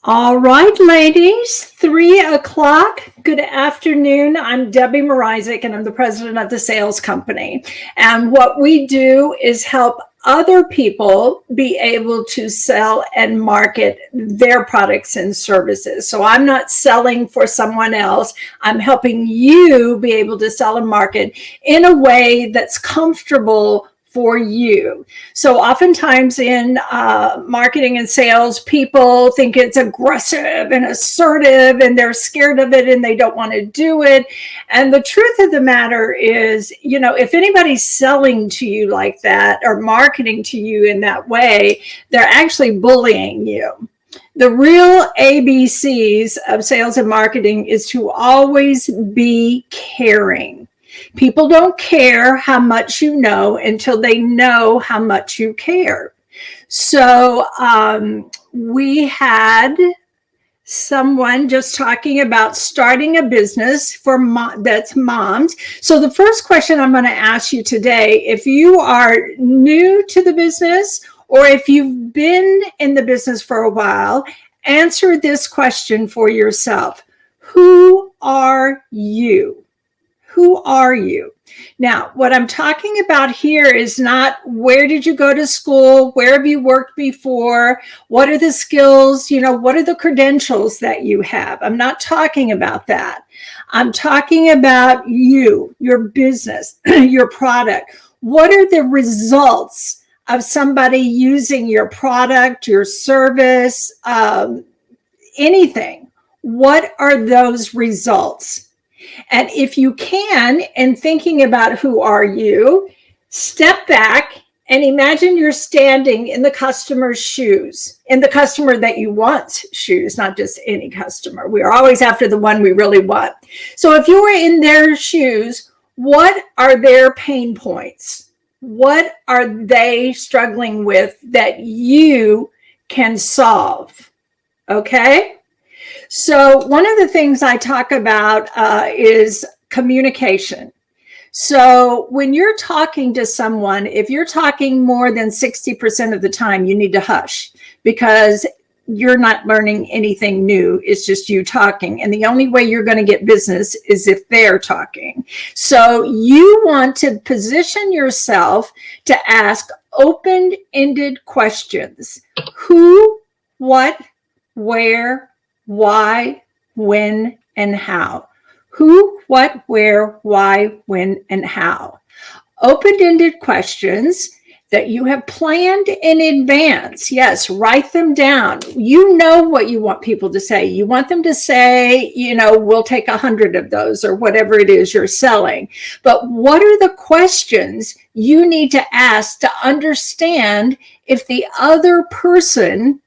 All right, ladies, 3 o'clock. Good afternoon. I'm Debbie Mrazek, and I'm the president of the sales company. And what we do is help other people be able to sell and market their products and services. So I'm not selling for someone else. I'm helping you be able to sell and market in a way that's comfortable for you. So oftentimes in marketing and sales, people think it's aggressive and assertive and they're scared of it and they don't want to do it. And the truth of the matter is, you know, if anybody's selling to you like that or marketing to you in that way, they're actually bullying you. The real ABCs of sales and marketing is to always be caring. People don't care how much you know until they know how much you care. So we had someone just talking about starting a business for that's moms. So the first question I'm going to ask you today, if you are new to the business or if you've been in the business for a while, answer this question for yourself. Who are you? Who are you? Now, what I'm talking about here is not where did you go to school? Where have you worked before? What are the skills? You know, what are the credentials that you have? I'm not talking about that. I'm talking about you, your business, your product. What are the results of somebody using your product, your service, anything? What are those results? And if you can, in thinking about who are you, step back and imagine you're standing in the customer's shoes, in the customer that you want's shoes, not just any customer. We are always after the one we really want. So if you were in their shoes, what are their pain points? What are they struggling with that you can solve? Okay? So one of the things I talk about is communication. So when you're talking to someone, if you're talking more than 60% of the time, you need to hush because you're not learning anything new. It's just you talking. And the only way you're going to get business is if they're talking. So you want to position yourself to ask open-ended questions. Who, what, where, why, when, and how. Who, what, where, why, when, and how. Open-ended questions that you have planned in advance. Yes, write them down. You know what you want people to say. You want them to say, you know, we'll take 100 of those or whatever it is you're selling. But what are the questions you need to ask to understand if the other person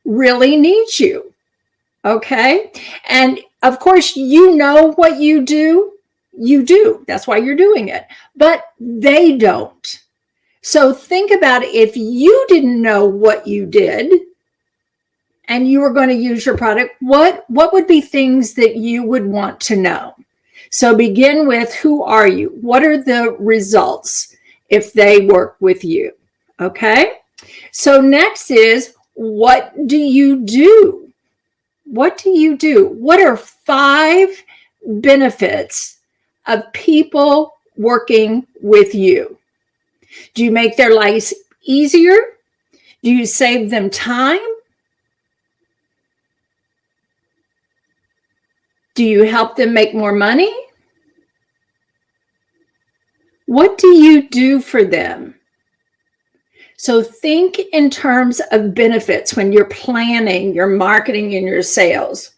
really needs you? Okay. And of course, you know what you do. You do. That's why you're doing it. But they don't. So think about if you didn't know what you did and you were going to use your product, what would be things that you would want to know? So begin with who are you? What are the results if they work with you? Okay. So next is what do you do? What do you do? What are 5 benefits of people working with you? Do you make their lives easier? Do you save them time? Do you help them make more money? What do you do for them? So think in terms of benefits when you're planning your marketing and your sales.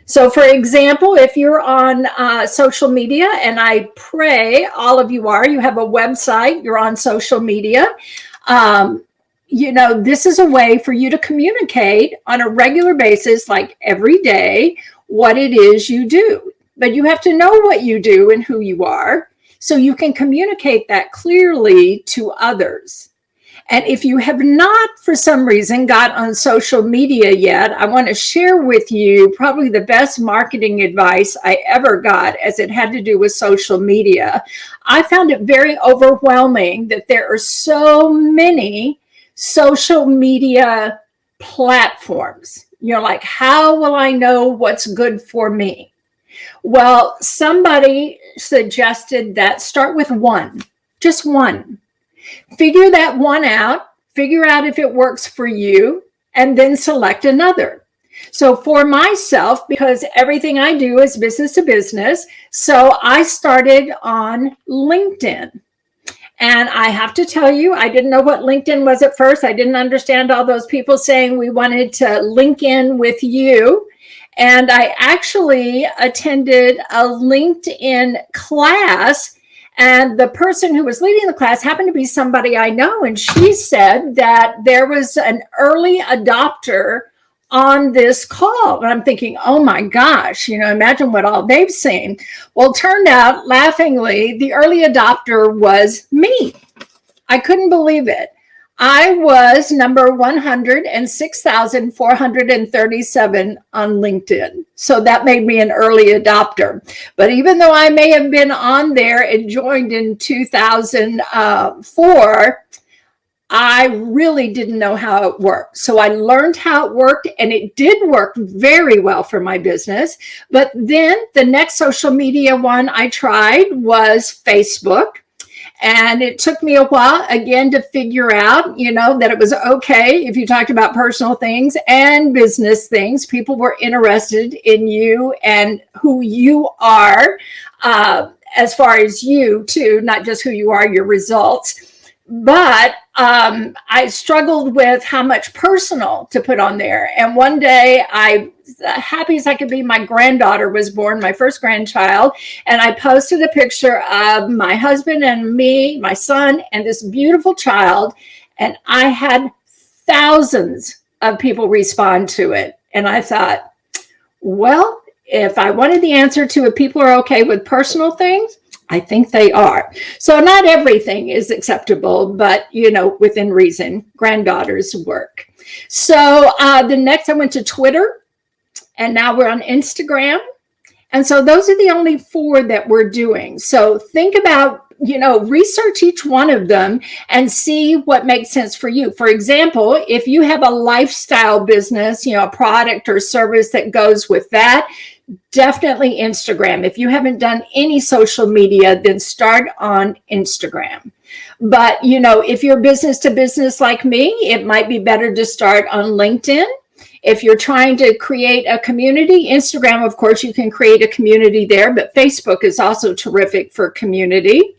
So for example, if you're on social media, and I pray all of you are, you have a website, you're on social media, you know, this is a way for you to communicate on a regular basis, like every day, what it is you do. But you have to know what you do and who you are, so you can communicate that clearly to others. And if you have not, for some reason, got on social media yet, I want to share with you probably the best marketing advice I ever got as it had to do with social media. I found it very overwhelming that there are so many social media platforms. You're like, how will I know what's good for me? Well, somebody suggested that start with one, just one. Figure that one out, figure out if it works for you, and then select another. So for myself, because everything I do is business to business, so I started on LinkedIn. And I have to tell you, I didn't know what LinkedIn was at first. I didn't understand all those people saying we wanted to link in with you. And I actually attended a LinkedIn class, and the person who was leading the class happened to be somebody I know. And she said that there was an early adopter on this call. And I'm thinking, oh my gosh, imagine what all they've seen. Well, it turned out, laughingly, the early adopter was me. I couldn't believe it. I was number 106,437 on LinkedIn. So that made me an early adopter. But even though I may have been on there and joined in 2004, I really didn't know how it worked. So I learned how it worked, and it did work very well for my business. But then the next social media one I tried was Facebook. And it took me a while, again, to figure out, that it was okay if you talked about personal things and business things. People were interested in you and who you are, as far as you, too, not just who you are, your results. But I struggled with how much personal to put on there. And one day, happy as I could be, my granddaughter was born, my first grandchild. And I posted a picture of my husband and me, my son, and this beautiful child. And I had thousands of people respond to it. And I thought, well, if I wanted the answer to if people are okay with personal things, I think they are. So not everything is acceptable, but, within reason, granddaughters work. So the next I went to Twitter, and now we're on Instagram. And so those are the only 4 that we're doing. So think about, research each one of them and see what makes sense for you. For example, if you have a lifestyle business, a product or service that goes with that, definitely Instagram. If you haven't done any social media, then start on Instagram. But, if you're business to business like me, it might be better to start on LinkedIn. If you're trying to create a community, Instagram, of course, you can create a community there, but Facebook is also terrific for community.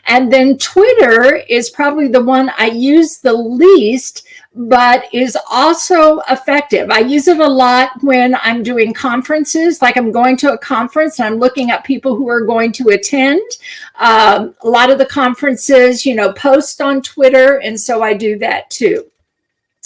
And then Twitter is probably the one I use the least, but is also effective. I use it a lot when I'm doing conferences, like I'm going to a conference and I'm looking at people who are going to attend. A lot of the conferences, post on Twitter, and so I do that too.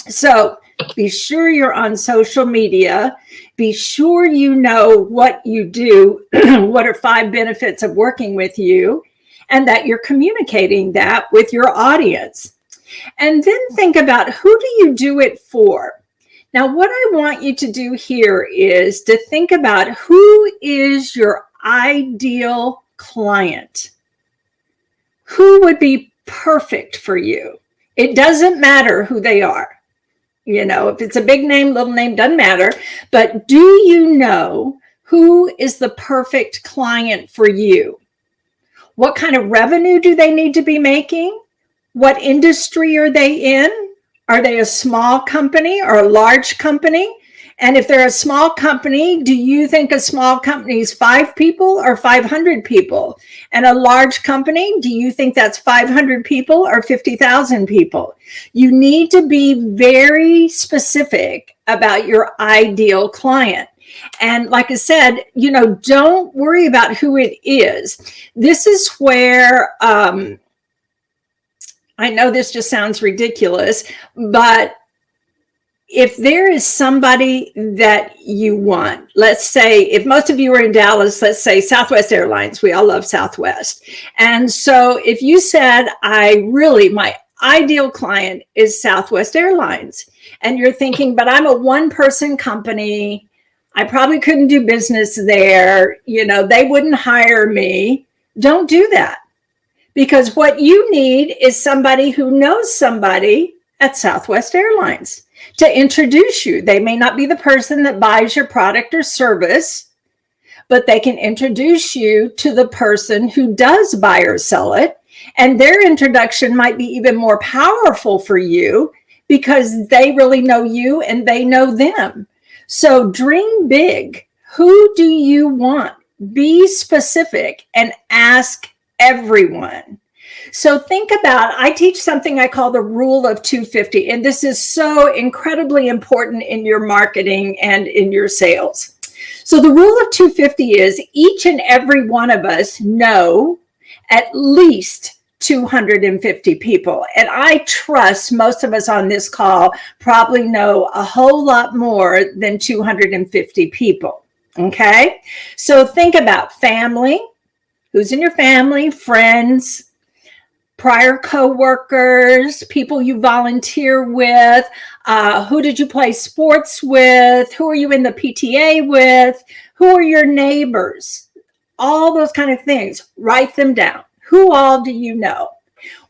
So be sure you're on social media. Be sure you know what you do, what are 5 benefits of working with you, and that you're communicating that with your audience. And then think about, who do you do it for? Now, what I want you to do here is to think about, who is your ideal client? Who would be perfect for you? It doesn't matter who they are. If it's a big name, little name, doesn't matter. But do you know who is the perfect client for you? What kind of revenue do they need to be making? What industry are they in? Are they a small company or a large company? And if they're a small company, do you think a small company is 5 people or 500 people? And a large company, do you think that's 500 people or 50,000 people? You need to be very specific about your ideal client. And like I said, don't worry about who it is. This is where, I know this just sounds ridiculous, but if there is somebody that you want, let's say, if most of you are in Dallas, let's say Southwest Airlines, we all love Southwest. And so if you said, my ideal client is Southwest Airlines, and you're thinking, but I'm a one-person company, I probably couldn't do business there, they wouldn't hire me. Don't do that. Because what you need is somebody who knows somebody at Southwest Airlines. to introduce you. They may not be the person that buys your product or service, but they can introduce you to the person who does buy or sell it. And their introduction might be even more powerful for you because they really know you and they know them. So dream big. Who do you want? Be specific and ask everyone. So think about, I teach something I call the rule of 250, and this is so incredibly important in your marketing and in your sales. So the rule of 250 is each and every one of us know at least 250 people. And I trust most of us on this call probably know a whole lot more than 250 people. Okay? So think about family. Who's in your family? Friends, prior coworkers, people you volunteer with, who did you play sports with, who are you in the PTA with, who are your neighbors, all those kind of things. Write them down. Who all do you know?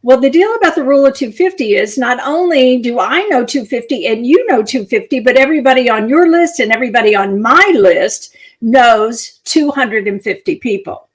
Well, the deal about the rule of 250 is not only do I know 250 and you know 250, but everybody on your list and everybody on my list knows 250 people.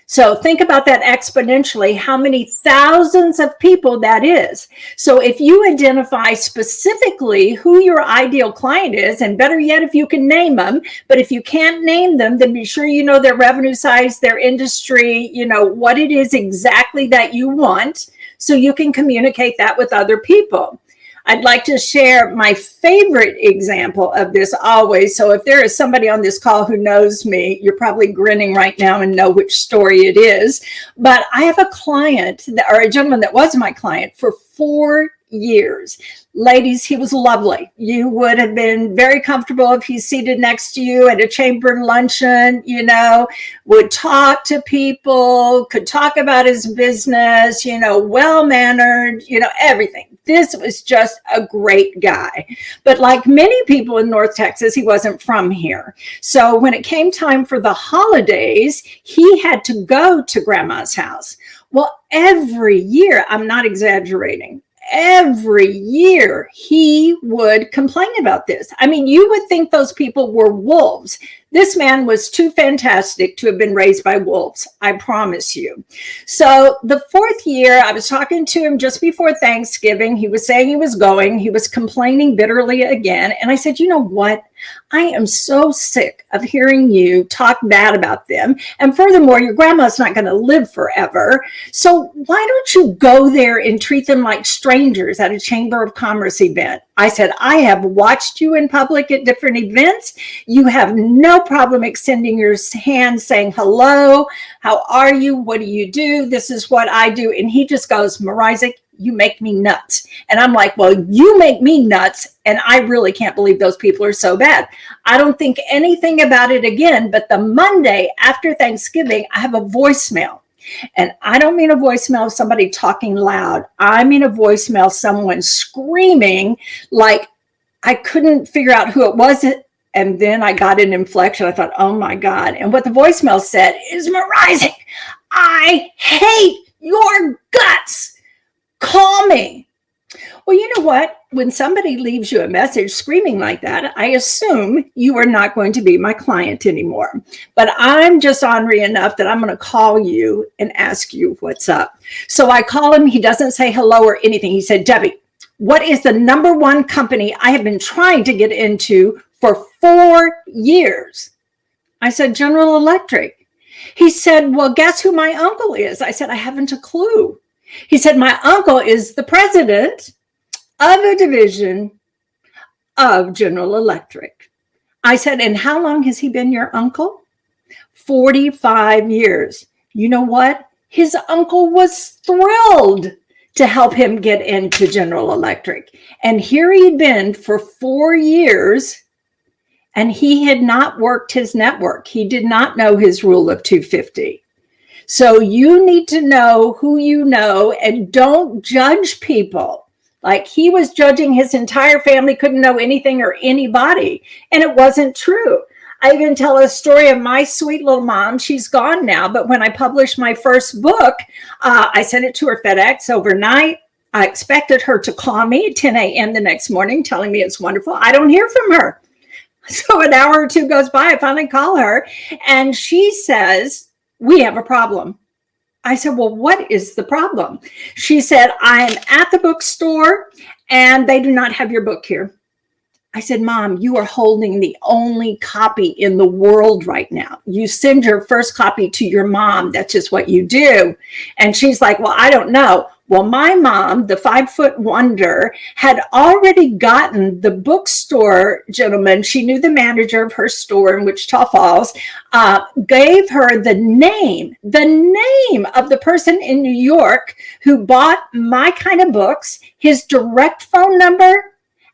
So think about that exponentially, how many thousands of people that is. So if you identify specifically who your ideal client is, and better yet, if you can name them, but if you can't name them, then be sure you know their revenue size, their industry, you know, what it is exactly that you want, so you can communicate that with other people. I'd like to share my favorite example of this always. So if there is somebody on this call who knows me, you're probably grinning right now and know which story it is. But I have a client, or a gentleman that was my client for 4 years. Ladies, he was lovely. You would have been very comfortable if he's seated next to you at a chamber luncheon, you know, would talk to people, could talk about his business, you know, well-mannered, you know, everything. This was just a great guy. But like many people in North Texas, he wasn't from here. So when it came time for the holidays, he had to go to grandma's house. Well, every year, I'm not exaggerating, every year he would complain about this. I mean, you would think those people were wolves. This man was too fantastic to have been raised by wolves, I promise you. So the 4th year, I was talking to him just before Thanksgiving. He was saying he was going. He was complaining bitterly again. And I said, you know what? I am so sick of hearing you talk bad about them. And furthermore, your grandma's not going to live forever. So why don't you go there and treat them like strangers at a Chamber of Commerce event? I said, I have watched you in public at different events. You have no problem extending your hand saying, hello, how are you? What do you do? This is what I do. And he just goes, Mrazek, you make me nuts. And I'm like, well, you make me nuts. And I really can't believe those people are so bad. I don't think anything about it again. But the Monday after Thanksgiving, I have a voicemail. And I don't mean a voicemail of somebody talking loud. I mean a voicemail, someone screaming like I couldn't figure out who it was. And then I got an inflection. I thought, oh my God. And what the voicemail said is, Mrazek, I hate your guts. Call me. Well, you know what? When somebody leaves you a message screaming like that, I assume you are not going to be my client anymore. But I'm just ornery enough that I'm going to call you and ask you what's up. So I call him. He doesn't say hello or anything. He said, Debbie, what is the #1 company I have been trying to get into for 4 years? I said, General Electric. He said, well, guess who my uncle is? I said, I haven't a clue. He said, my uncle is the president of a division of General Electric. I said, and how long has he been your uncle? 45 years. You know what? His uncle was thrilled to help him get into General Electric. And here he'd been for 4 years, and he had not worked his network. He did not know his rule of 250. So you need to know who you know and don't judge people. Like he was judging his entire family, couldn't know anything or anybody. And it wasn't true. I even tell a story of my sweet little mom. She's gone now. But when I published my first book, I sent it to her FedEx overnight. I expected her to call me at 10 a.m. the next morning, telling me it's wonderful. I don't hear from her. So an hour or two goes by, I finally call her, and she says, we have a problem. I said, well, what is the problem? She said, I am at the bookstore and they do not have your book here. I said, Mom, you are holding the only copy in the world right now. You send your first copy to your mom. That's just what you do. And she's like, well, I don't know. Well, my mom, the 5-foot wonder, had already gotten the bookstore gentleman. She knew the manager of her store in Wichita Falls, gave her the name of the person in New York who bought my kind of books, his direct phone number,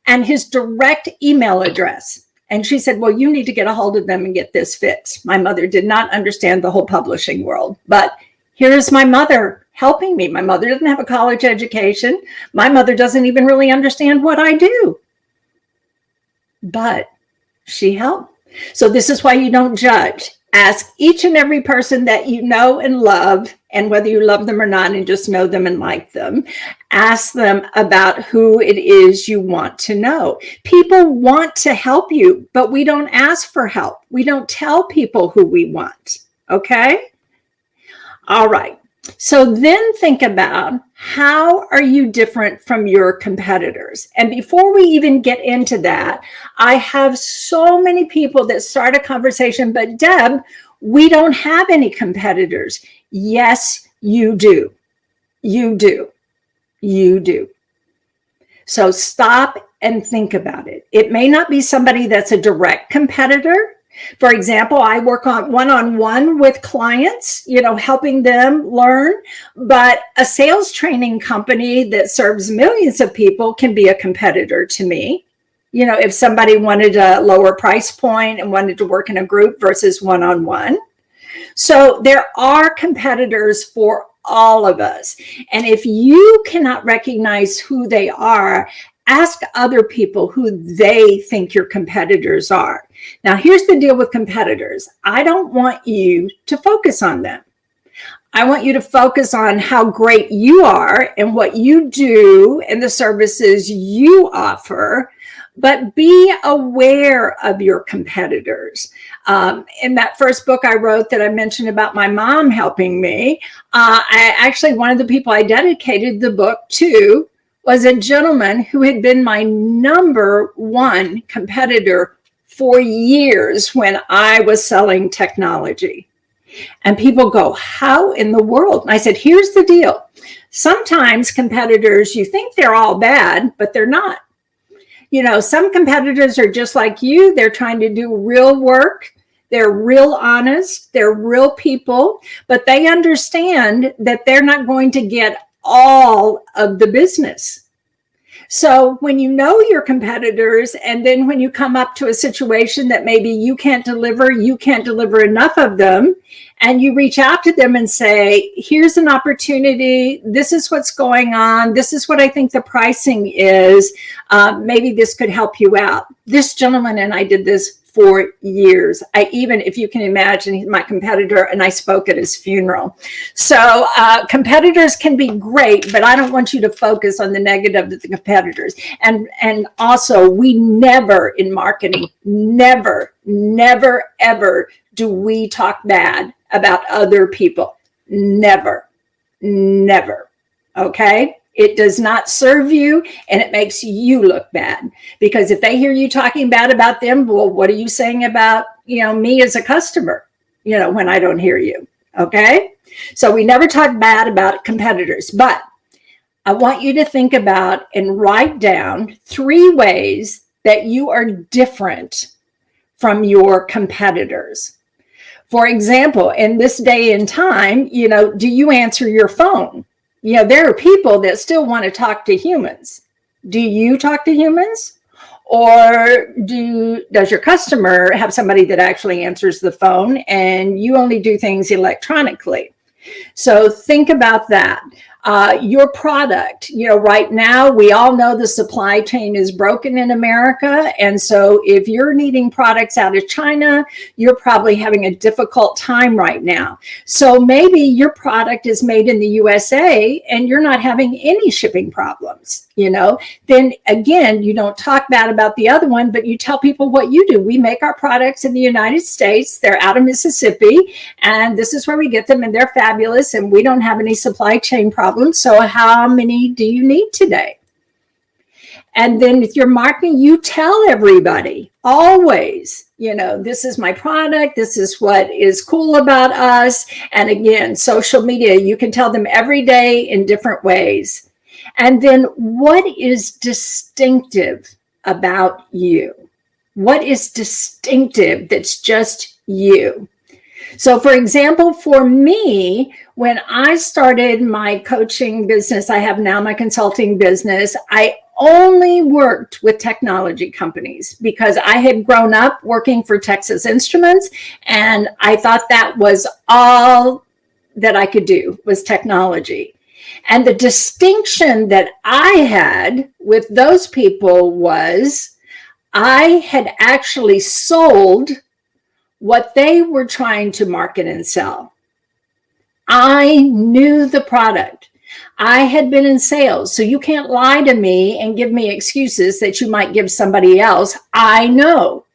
and his direct email address. And she said, well, you need to get a hold of them and get this fixed. My mother did not understand the whole publishing world, but here's my mother helping me. My mother doesn't have a college education. My mother doesn't even really understand what I do, but she helped. So this is why you don't judge. Ask each and every person that you know and love, and whether you love them or not and just know them and like them, ask them about who it is you want to know. People want to help you, but we don't ask for help. We don't tell people who we want. Okay? All right. So then think about, how are you different from your competitors? And before we even get into that, I have so many people that start a conversation, but Deb, we don't have any competitors. Yes, you do. You do. You do. So stop and think about it. It may not be somebody that's a direct competitor. For example, I work on one-on-one with clients, helping them learn, but a sales training company that serves millions of people can be a competitor to me. If somebody wanted a lower price point and wanted to work in a group versus one-on-one. So there are competitors for all of us. And if you cannot recognize who they are, ask other people who they think your competitors are. Now, here's the deal with competitors. I don't want you to focus on them. I want you to focus on how great you are and what you do and the services you offer, but be aware of your competitors. In that first book I wrote that I mentioned about my mom helping me, one of the people I dedicated the book to was a gentleman who had been my number one competitor for years when I was selling technology. And people go, how in the world? And I said, here's the deal. Sometimes competitors, you think they're all bad, but they're not. Some competitors are just like you. They're trying to do real work. They're real honest. They're real people, but they understand that they're not going to get all of the business. So when you know your competitors, and then when you come up to a situation that maybe you can't deliver enough of them, and you reach out to them and say, here's an opportunity. This is what's going on. This is what I think the pricing is. Maybe this could help you out. This gentleman and I did this for years. If you can imagine, he's my competitor, and I spoke at his funeral. So competitors can be great, but I don't want you to focus on the negative of the competitors. And also, we never in marketing, never, ever do we talk bad about other people. Never. Okay? It does not serve you, and it makes you look bad, because if they hear you talking bad about them, well, what are you saying about, me as a customer, when I don't hear you? Okay. So we never talk bad about competitors, but I want you to think about and write down 3 ways that you are different from your competitors. For example, in this day and time, do you answer your phone? There are people that still want to talk to humans. Do you talk to humans? Or does your customer have somebody that actually answers the phone and you only do things electronically? So think about that. Your product, right now we all know the supply chain is broken in America. And so if you're needing products out of China, you're probably having a difficult time right now. So maybe your product is made in the USA and you're not having any shipping problems, then again, you don't talk bad about the other one, but you tell people what you do. We make our products in the United States. They're out of Mississippi, and this is where we get them, and they're fabulous, and we don't have any supply chain problems. So how many do you need today? And then with your marketing, you tell everybody always, this is my product. This is what is cool about us. And again, social media, you can tell them every day in different ways. And then what is distinctive about you? What is distinctive that's just you? So for example, for me, when I started my coaching business, I have now my consulting business, I only worked with technology companies because I had grown up working for Texas Instruments, and I thought that was all that I could do was technology. And the distinction that I had with those people was I had actually sold what they were trying to market and sell. I knew the product. I had been in sales, so you can't lie to me and give me excuses that you might give somebody else. I know.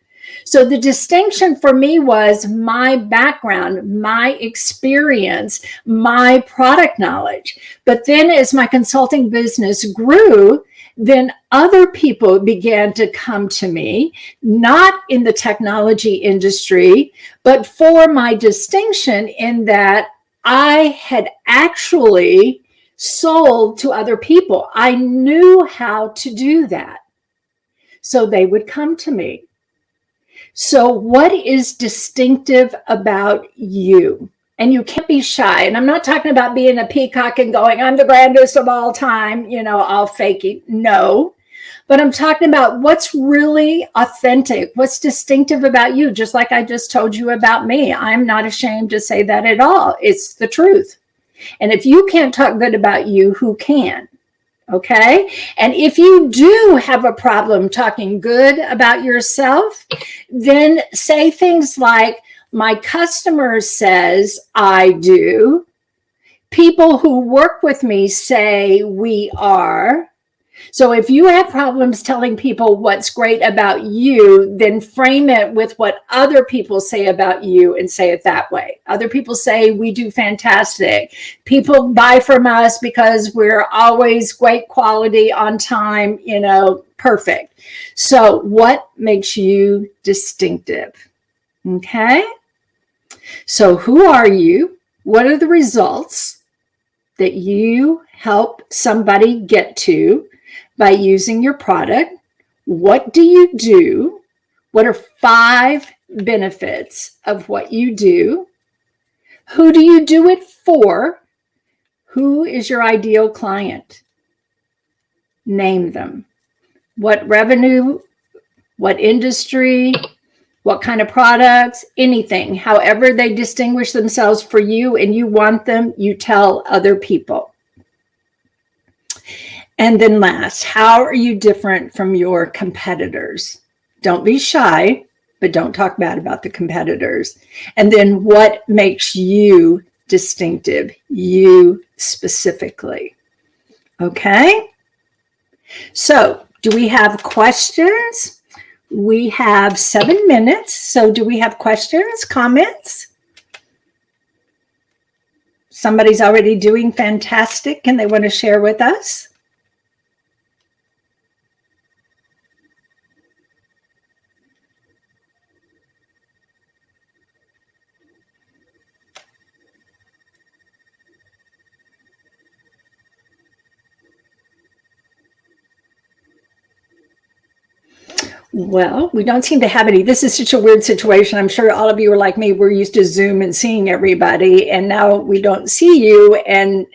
So the distinction for me was my background, my experience, my product knowledge. But then as my consulting business grew, then other people began to come to me, not in the technology industry, but for my distinction in that I had actually sold to other people. I knew how to do that. So they would come to me. So what is distinctive about you? And you can't be shy. And I'm not talking about being a peacock and going, I'm the grandest of all time, all fakey. No. But I'm talking about what's really authentic, what's distinctive about you, just like I just told you about me. I'm not ashamed to say that at all. It's the truth. And if you can't talk good about you, who can? Okay. And if you do have a problem talking good about yourself, then say things like, my customer says I do. People who work with me say we are. So if you have problems telling people what's great about you, then frame it with what other people say about you and say it that way. Other people say we do fantastic. People buy from us because we're always great quality, on time, perfect. So what makes you distinctive? Okay. So who are you? What are the results that you help somebody get to by using your product? What do you do? What are 5 benefits of what you do? Who do you do it for? Who is your ideal client? Name them. What revenue? What industry? What kind of products? Anything. However they distinguish themselves for you and you want them, you tell other people. And then last, how are you different from your competitors? Don't be shy, but don't talk bad about the competitors. And then what makes you distinctive, you specifically? Okay. So do we have questions? We have 7 minutes. So do we have questions, comments? Somebody's already doing fantastic and they want to share with us. Well, we don't seem to have any. This is such a weird situation. I'm sure all of you are like me. We're used to Zoom and seeing everybody, and now we don't see you, and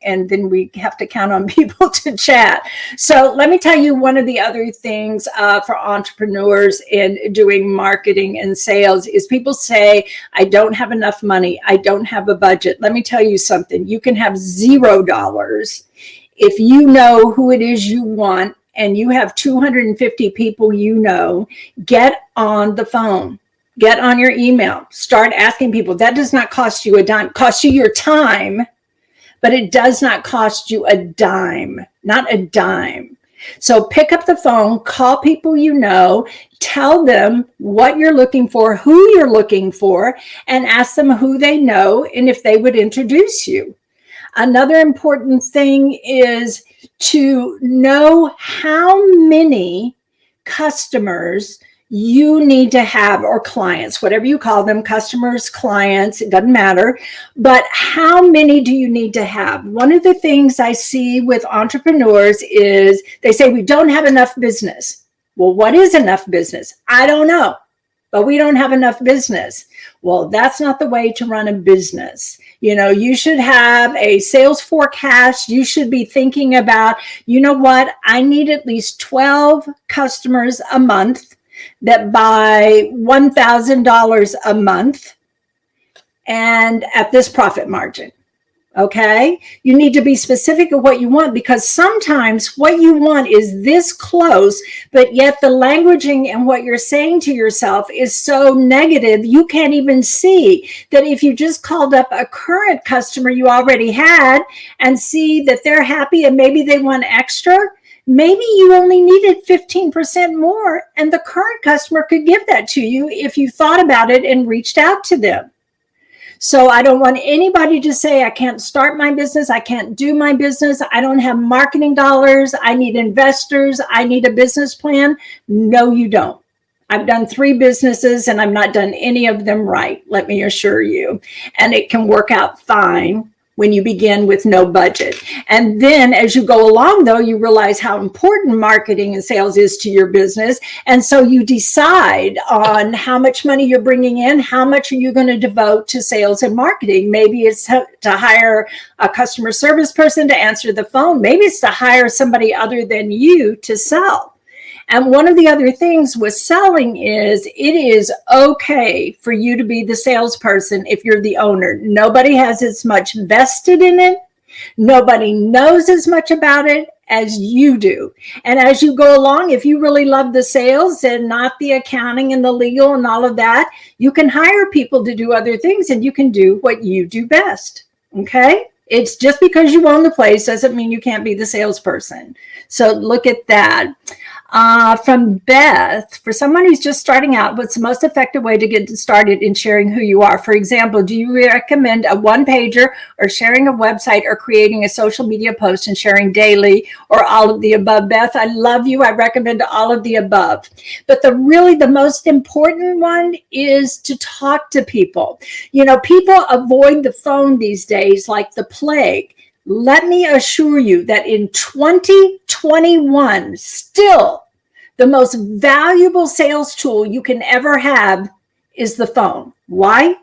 and then we have to count on people to chat. So let me tell you one of the other things for entrepreneurs in doing marketing and sales is people say, I don't have enough money. I don't have a budget. Let me tell you something. You can have $0 if you know who it is you want and you have 250 people get on the phone, get on your email, start asking people. That does not cost you a dime. It costs you your time, but it does not cost you a dime, not a dime. So pick up the phone, call people tell them what you're looking for, who you're looking for, and ask them who they know and if they would introduce you. Another important thing is to know how many customers you need to have, or clients, whatever you call them, customers, clients, it doesn't matter, but how many do you need to have? One of the things I see with entrepreneurs is they say, we don't have enough business. Well, what is enough business? I don't know, but we don't have enough business. Well, that's not the way to run a business. You should have a sales forecast. You should be thinking about, what? I need at least 12 customers a month that buy $1,000 a month and at this profit margin. Okay, you need to be specific of what you want, because sometimes what you want is this close, but yet the languaging and what you're saying to yourself is so negative, you can't even see that if you just called up a current customer you already had and see that they're happy and maybe they want extra, maybe you only needed 15% more and the current customer could give that to you if you thought about it and reached out to them. So I don't want anybody to say, I can't start my business, I can't do my business, I don't have marketing dollars, I need investors, I need a business plan. No, you don't. I've done 3 businesses and I've not done any of them right, let me assure you. And it can work out fine when you begin with no budget. And then as you go along, though, you realize how important marketing and sales is to your business. And so you decide on how much money you're bringing in, how much are you going to devote to sales and marketing. Maybe it's to hire a customer service person to answer the phone. Maybe it's to hire somebody other than you to sell. And one of the other things with selling is it is okay for you to be the salesperson if you're the owner. Nobody has as much vested in it. Nobody knows as much about it as you do. And as you go along, if you really love the sales and not the accounting and the legal and all of that, you can hire people to do other things and you can do what you do best. Okay? It's just because you own the place doesn't mean you can't be the salesperson. So look at that. From Beth, for someone who's just starting out, what's the most effective way to get started in sharing who you are? For example, do you recommend a one-pager or sharing a website or creating a social media post and sharing daily, or all of the above? Beth, I love you. I recommend all of the above. But the most important one is to talk to people. People avoid the phone these days like the plague. Let me assure you that in 2021, still the most valuable sales tool you can ever have is the phone. Why?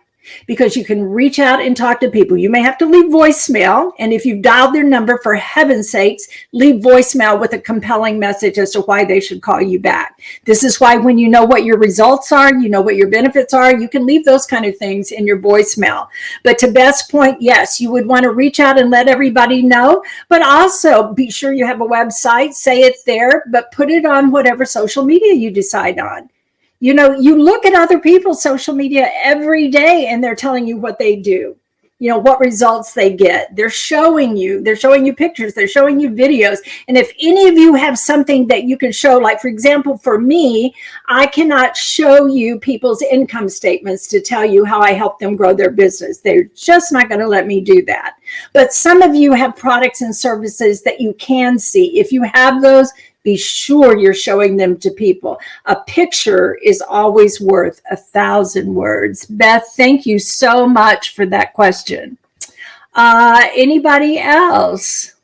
Because you can reach out and talk to people. You may have to leave voicemail. And if you've dialed their number, for heaven's sakes, leave voicemail with a compelling message as to why they should call you back. This is why when you know what your results are, you know what your benefits are, you can leave those kind of things in your voicemail. But to Beth's point, yes, you would want to reach out and let everybody know, but also be sure you have a website, say it there, but put it on whatever social media you decide on. You look at other people's social media every day and they're telling you what they do, what results they get. They're showing you pictures, they're showing you videos. And if any of you have something that you can show, like for example, for me, I cannot show you people's income statements to tell you how I help them grow their business. They're just not going to let me do that. But some of you have products and services that you can see. If you have those, be sure you're showing them to people. A picture is always worth 1,000 words. Beth, thank you so much for that question. Anybody else?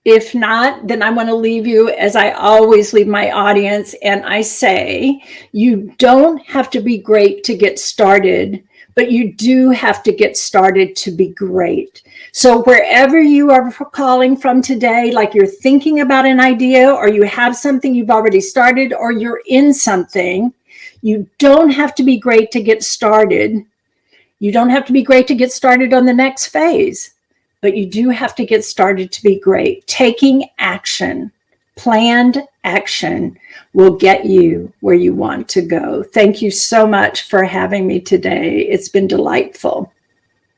If not, then I want to leave you as I always leave my audience. And I say, you don't have to be great to get started, but you do have to get started to be great. So wherever you are calling from today, like you're thinking about an idea, or you have something you've already started, or you're in something, you don't have to be great to get started. You don't have to be great to get started on the next phase. But you do have to get started to be great. Taking action, planned action, will get you where you want to go. Thank you so much for having me today. It's been delightful.